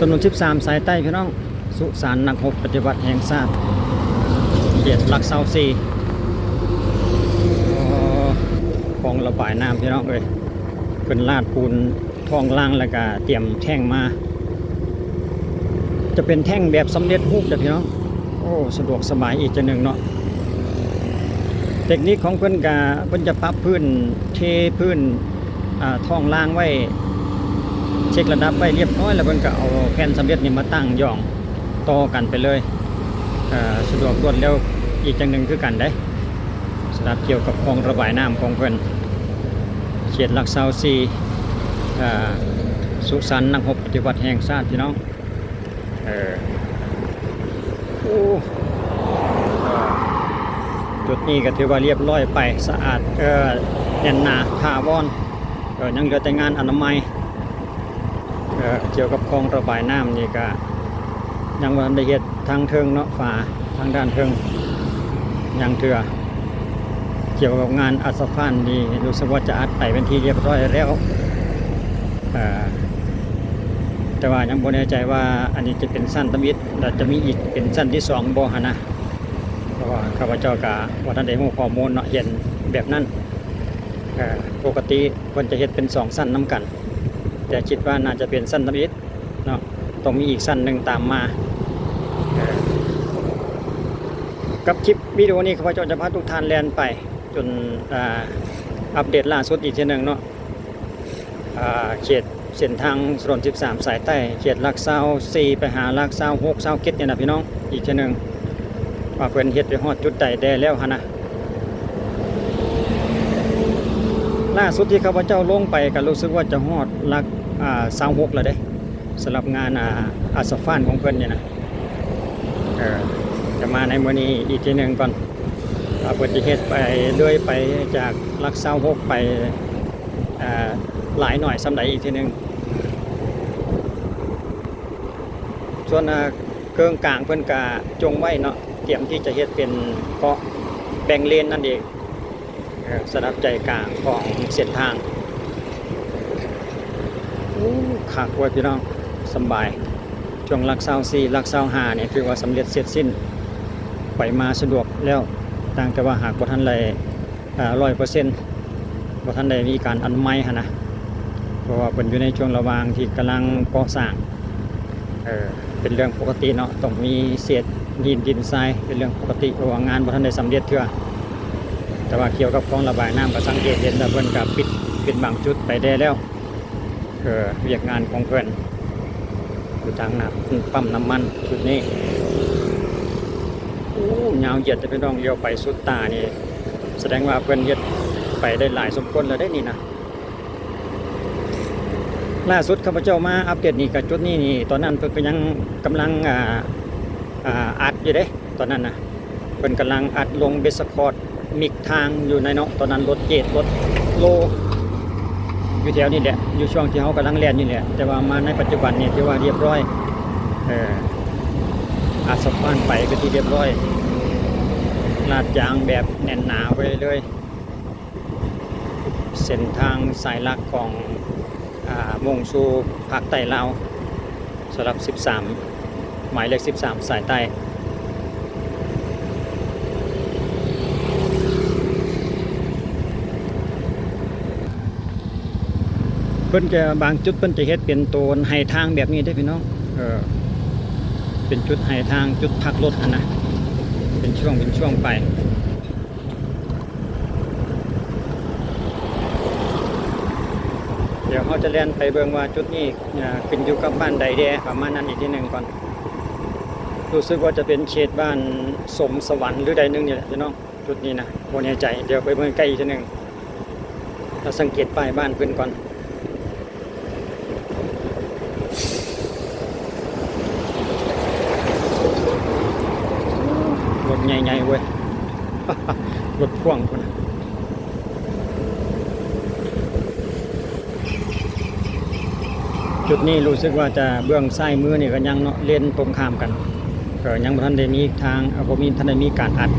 นน13สายใต้พี่น้องสุสานนักรบปฏิวัติแห่งชาติเขตหลักเสา4คลองระบายน้ำพี่น้องเอ้ยเป็นลาดปูนทองล่างแล้วก็เตรียมแท่งมาจะเป็นแท่งแบบสำเร็จรูปจ้ะพี่น้องโอ้สะดวกสบายอีกจังหนึ่งเนาะเทคนิคของเพิ่นจะปรับพื้นเทพื้นทองล่างไว้เช็คระดับไว้เรียบร้อยแล้วเพิ่นก็เอาแผ่นสำเร็จนี่มาตั้งย่องต่อกันไปเลยสะดวกรวดเร็วอีกจังหนึ่งคือกันได้สำหรับเกี่ยวกับคลองระบายน้ำของเพิ่นเขตหลักเสา4สุสานนักรบปฏิวัติแห่งชาติพี่น้องจุดนี้ก็ถือว่าเรียบร้อยไปสะอาดแน่นหนาถาวรยังเหลือแต่งานอนามัยเกี่ยวกับคลองระบายน้ำนี่ก็ยังวันละเอียดทางเทิงเนาะฝาทางด้านเทิงยังเถื่อเกี่ยวกับงานอัสฟานนี่รู้สึกว่าจะอัดไปเป็นที่เรียบร้อยแล้วแต่ว่ายังบ่แน่ใจว่าอันนี้จะเป็นสั้นตมิดแต่จะมีอีกเป็นสั้นที่2บ่ฮะนะเพราะว่าข้าพเจ้าก็ว่าท่านได้รู้ข้อมูลเนาะเห็นแบบนั้นปกติควรจะเฮ็ดเป็น2สั้นนำกันแต่คิดว่าน่าจะเป็นสั้นตมิดเนาะต้องมีอีกสั้นหนึ่งตามมากับคลิปวิดีโอนี้ข้าพเจ้าจะพาทุกท่านแล่นไปจนอัปเดตล่าสุดอีกทีหนึ่งเนาะเขตเส้นทางถนน13สายใต้เขตหลักเสา4ไปหาหลักเสา6เสา7เนี่ยนะพี่น้องอีกทีหนึ่งว่าเพิ่นเฮ็ดไปฮอดจุดใดได้แล้วฮะนะล่าสุดที่ข้าพเจ้าลงไปก็รู้สึกว่าจะฮอดหลักเสา6แล้วเด้สำหรับงานอัสฟานของเพิ่นเนี่ยนะจะมาในมื้อนี้อีกทีหนึ่งก่อนเพิ่นสิเฮ็ดไปเรื่อยไปจากหลักเสา6ไปหลายหน่อยสำใดอีกทีหนึ่งส่วนเครื่องกลางเพิ่นกะจงไว้เนาะเตรียมที่จะเฮ็ดเป็นเกาะแบ่งเลนนั่นเองสำหรับใจกลางของเส้นทางคักไว้พี่น้องสบายช่วงหลักเสา4หลักเสา5เนี่ยคือว่าสำเร็จเสร็จสิ้นไปมาสะดวกแล้วต่างแต่ว่าหากบ่ทันได้100%บ่ทันได้มีการอนุมัยหั่นนะเพราะว่าเป็นอยู่ในช่วงระหว่างที่กำลังก่อสร้างเป็นเรื่องปกติเนาะต้องมีเศษดินทรายเป็นเรื่องปกติเพราะว่างานบ่ทันได้สำเร็จเทื่อแต่ว่าเกี่ยวกับคลองระบายน้ำก็สังเกตเห็นแล้วเพิ่นก็ปิดเป็นบางจุดไปได้แล้วเรียกงานของเพิ่นอยู่ทางน้ำปั๊มน้ำมันจุดนี้ยาวเหยียดจะเป็นร่องเลี้ยวไปสุดตานี่แสดงว่าเพิ่นเฮ็ดไปได้หลายสมควรแล้วได้นี่นะล่าสุดข้าพเจ้ามาอัปเดตนี่กับจุดนี้นี่ตอนนั้นเพิ่นก็ยังกำลังอัดอยู่เด้ตอนนั้นนะเพิ่นกำลังอัดลงเบสคอร์ดมิกทางอยู่ในเนาะตอนนั้นรถเจดรถโลอยู่แถวนี้แหละอยู่ช่วงที่เขากำลังแล่นอยู่เนี่ยแต่ว่ามาในปัจจุบันนี่ที่ว่าเรียบร้อยอัสฟานไปก็ที่เรียบร้อยลาดยางแบบแน่นหนาไปเลยเส้นทางสายหลักของมุ่งสู่ภาคใต้ลาวสำหรับ13หมายเลข13สายใต้เพิ่นจะบางจุดเพิ่นจะเฮ็ดเป็นตัวไฮทางแบบนี้ได้พี่น้องเป็นจุดไฮทางจุดพักรถนะเป็นช่วงไปเดี๋ยวเขาจะเล่นไปเบิ่งว่าจุดนี้ขึ้นอยู่กับบ้านใดแดประมาณนั้นอีกทีหนึ่งก่อนรู้สึกว่าจะเป็นเขตบ้านสมสวรรค์หรือใดนึงนี่แหละพี่น้องจุดนี้นะบ่แน่ใจเดี๋ยวไปเบิ่งใกล้อีกทีหนึ่งเราสังเกตป้ายบ้านเพิ่นก่อนรถใหญ่ๆเว้ย รถพ่วงคนจุดนี้รู้สึกว่าจะเบื้องซ้ายมือนี่ก็ยังเนาะเลนตรงข้ามกันยังบ่ทันได้มีทางบ่มีทันได้มีการอัด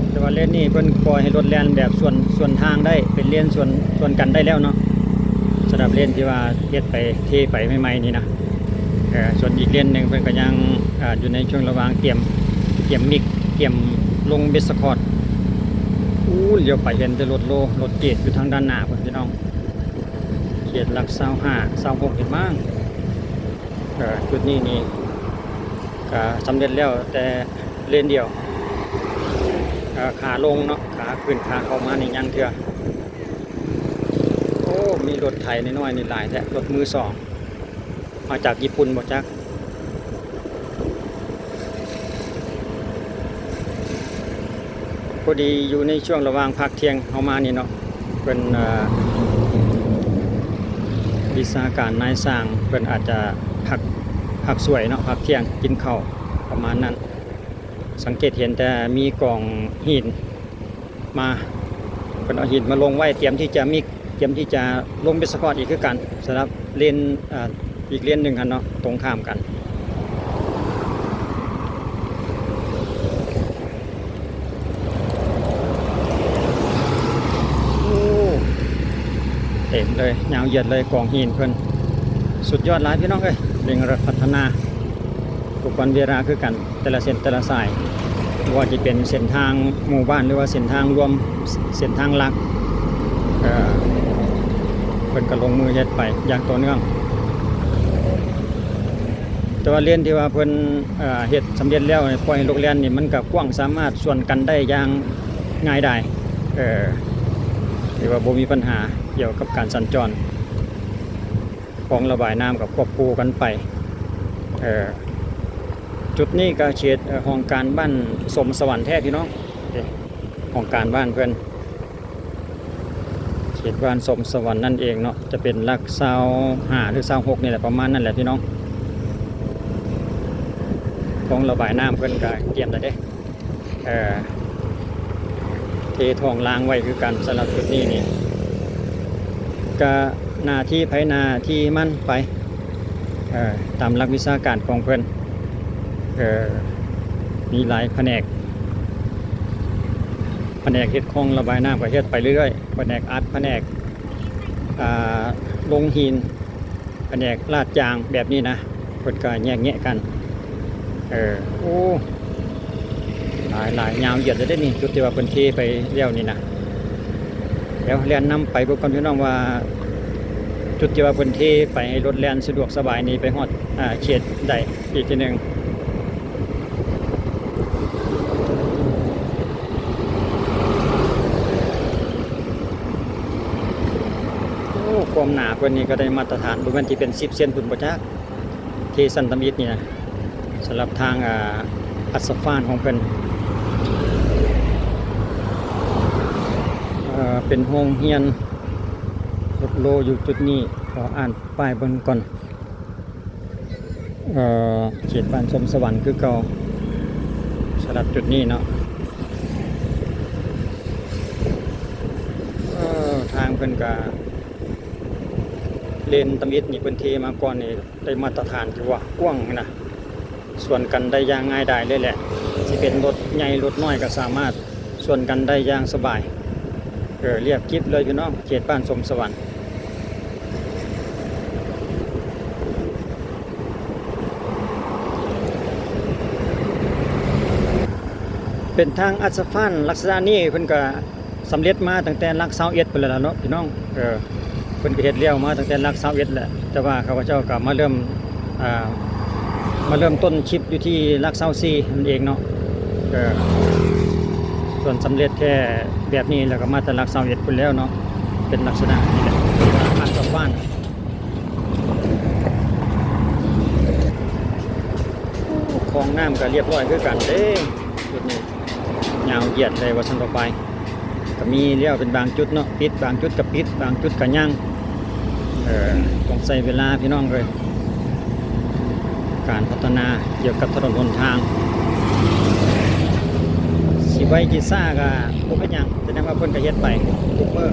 แต่ว่าเลนนี้เพิ่นปล่อยให้รถแล่นแบบส่วนทางได้เป็นเลนส่วนกันได้แล้วเนาะแสด หรับเลนที่ว่าเฮ็ดไปเทไปใหม่ๆนี่นะส่วนอีกเลนหนึ่งเพิ่นก็ยังอยู่ในช่วงระหว่างเตรียมมิกเตรียมลงเบสคอร์ดเลี้ยวไปเห็นแต่รถโลรถเกตอยู่ทางด้านหน้าพุ่นพี่น้องเขตหลัก25 26เห็นมั้งจุดนี้นี่ก็สำเร็จแล้วแต่เลนเดียวขาลงเนาะขาขึ้นขาเข้ามานี่ยังเถื่อโอ้มีรถไถน้อยๆนี่หลายแท้รถมือสองมาจากญี่ปุ่นบ่จักพอดีอยู่ในช่วงระหว่างพักเที่ยงเข้ามานี่เนาะเป็นวิชาการนายสร้างเพิ่นอาจจะพักสวยเนาะพักเที่ยงกินข้าวประมาณนั้นสังเกตเห็นแต่มีกล่องหินมาเพิ่นเอาหินมาลงไว้เตรียมที่จะลงเบสคอร์ดอีกคือกันสำหรับเลนอีกเลนหนึ่งกันเนาะตรงข้ามกันเต็มเลยยาวเหยียดเลยกองหินเพิ่นสุดยอดหลายพี่น้องเอ้ยเร่งรัดพัฒนาทุกวันเวลาคือกันแต่ละเส้นแต่ละสายว่าจะเป็นเส้นทางหมู่บ้านหรือว่าเส้นทางรวมเส้นทางหลักเพิ่นก็ลงมือเฮ็ดไปอย่างต่อเนื่องแต่ว่าเรียนที่ว่าเพิ่นเฮ็ดสำเร็จแล้วปล่อยโรงเรียนนี่มันก็กว้างสามารถส่วนกันได้อย่างง่ายดายหรือว่าบ่มีปัญหาเกี่ยวกับการสัญจรของระบายน้ำกับควบคู่กันไปจุดนี้ก็เขตห้องการบ้านสมสวรรค์แท้พี่น้องห้องการบ้านเพื่อนเขตบ้านสมสวรรค์นั่นเองเนาะจะเป็นหลัก25หรือ26นี่แหละประมาณนั่นแหละพี่น้องของระบายน้ำเพื่อนก็เตรียมได้เด้เททองล้างไว้คือกันสำหรับจุดนี้นี่ก็หน้าที่ไผหน้าที่มันไปตามหลักวิชาการของเพื่อนมีหลายแผนกเฮ็ดคลองระบายน้ำก็เฮ็ดไปเรื่อยๆแผนกอัดแผนกลงหินแผนกลาดยางแบบนี้นะเพิ่นก็แยกแยะกันโอ้หลายยาวเหยียดเลยได้นี่จุดที่ว่าเพิ่นเทไปแล้วนี่นะแล้วแล่นนำไปเบิ่งก่อนพี่น้องว่าจุดที่ว่าเพิ่นเทไปให้รถแล่นสะดวกสบายนี่ไปฮอดเขตใดอีกทีนึงความหนาเพิ่นนี่ก็ได้มาตรฐานประมาณที่เป็น10 เซนพุ่นบ่จักเทสันตมิตรนี่นะสำหรับทางอัสฟานของเพิ่นเป็นโรงเรียนรถโลอยู่จุดนี้ขออ่านป้ายเบิ่งก่อนเขตบ้านสมสวรรค์คือเก่าสำหรับจุดนี้เนาะทางเพิ่นก็เลนตมิตรนี่เพิ่นเทมาก่อนนี่ได้มาตรฐานที่ว่ากว้างนะส่วนกันได้อย่างง่ายดายเลยแหละสิเป็นรถใหญ่รถน้อยก็สามารถส่วนกันได้อย่างสบายเรียบกิ๊บเลยพี่น้องเขตบ้านสมสวรรค์เป็นทางอัสฟันลักษณะนี้เพิ่นก็สำเร็จมาตั้งแต่หลัก21พุ่นแล้วเนาะพี่น้องเพิ่นก็เฮ็ดเลี้ยวมาตั้งแต่หลัก21แหละแต่ว่าข้าพเจ้าก็มาเริ่มต้นชิปอยู่ที่หลัก24นั่นเองเนาะส่วนสำเร็จแค่แบบนี้แล้วก็มาแต่หลัก21พุ่นแล้วเนาะเป็นลักษณะนี้แหละอัสฟันคลองน้ำก็เรียบร้อยคือกันเด้จุดนี้ยาวเหยียดเลยว่าซั่นต่อไปก็มีเลี้ยวเป็นบางจุดเนาะปิดบางจุดกับปิดบางจุดกับย่างต้องใช้เวลาพี่น้องเลยการพัฒนาเกี่ยวกับถนนหนทางสิไว้กี่ซ่าก็บ่เป็นหยังแสดงว่าเพิ่นก็เฮ็ดไปทุกมื้อ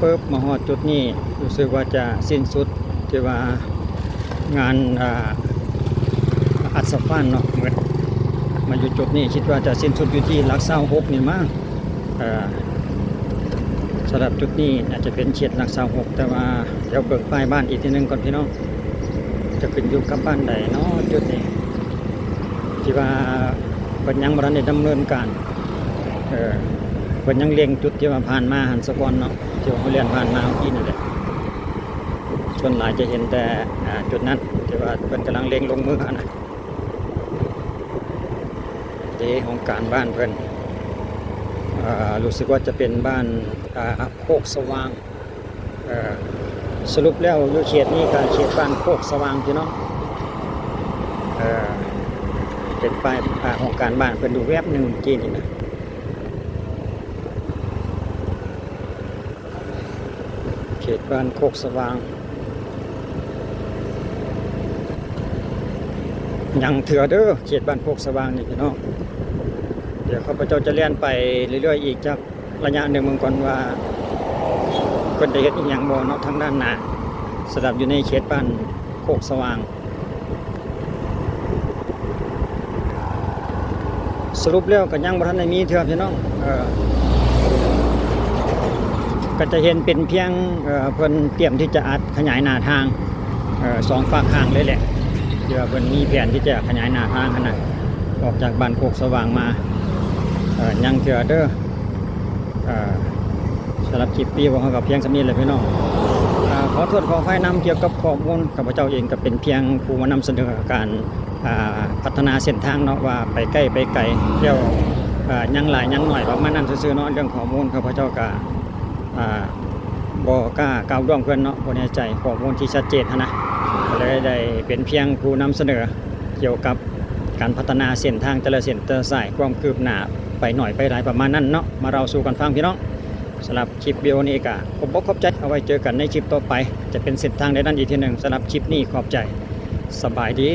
ปึ๊บมาฮอดจุดนี้รู้สึกว่าจะสิ้นสุดที่ว่างานอัสฟันเนาะเหมือนมาอยู่จุดนี้คิดว่าจะสิ้นสุดอยู่ที่หลัก26นี่มั้ง เอ่อสำหรับจุดนี้อาจจะเป็นเขตหลัก26แต่ว่าเดี๋ยวเบิกป้ายบ้านอีกทีหนึงก่อนพี่น้องจะขึ้นอยู่กับบ้านใดเนาะจุดนี้ที่ว่าเพิ่นยังบ่ทันได้ดำเนินการเพิ่นยังเล็งจุดที่ว่าผ่านมาหันสะก่อนเนาะที่ว่าเขาเรียนผ่านมาเมื่อกี้นี่แหละส่วนหลายจะเห็นแต่จุดนั้นที่ว่าเพิ่นกำลังเล็งลงมือนะเดของการบ้านเพิ่นรู้สึกว่าจะเป็นบ้านโคกสว่างสรุปแล้วอยู่เขตนี้ก็เขตบ้านโคกสว่างพี่น้องเป็นป้ายของการบ้านเพิ่นดูแวบหนึ่งจีนนี่นะเขตบ้านโคกสว่างยังเถื่อเด้อเขตบ้านโคกสว่างนี่พี่น้องเดี๋ยวข้าพเจ้าจะเลี่ยนไปเรื่อยๆอีกจากระยะหนึ่งเมืองก่อนว่าเพิ่นได้เฮ็ดอีหยังบ่เนาะทางด้านหน้าสำหรับอยู่ในเขตบ้านโคกสว่างสรุปแล้วก็ยังบ่ทันได้มีเทื่อพี่น้องก็จะเห็นเป็นเพียงเพิ่นเตรียมที่จะอัดขยายหน้าทางสองฝากข้างเลยแหละเดี๋ยวเพิ่นมีแผนที่จะขยายหน้าทางขนาดออกจากบ้านโคกสว่างมายังเทื่อเด้อสำหรับคลิปปีของเขากับเพียงสำนี้เลยพี่น้องขอโทษขออภัยนำเกี่ยวกับข้อมูลข้าพเจ้าเองก็เป็นเพียงผู้มานำเสนอการพัฒนาเส้นทางเนาะว่าไปใกล้ไปไกลเที่ยวยังหลายยังหน่อยประมาณนั้นซื่อๆเนาะเรื่องข้อมูลข้าพเจ้าก็บ่กล้าก้าวล่วงเพื่อนเนาะบ่แน่ใจข้อมูลที่ชัดเจนนะก็เลยได้เป็นเพียงผู้นำเสนอเกี่ยวกับการพัฒนาเส้นทางแต่ละเส้นแต่ละสายความคืบหน้าไปหน่อยไปหลายประมาณนั้นเนาะมาเราสู่กันฟังพี่น้องสำหรับคลิปวิดีโอนี้ก็ขอบใจเอาไว้เจอกันในคลิปต่อไปจะเป็นเส้นทางใดนั้นอีกทีหนึ่งสำหรับคลิปนี้ขอบใจสบายดี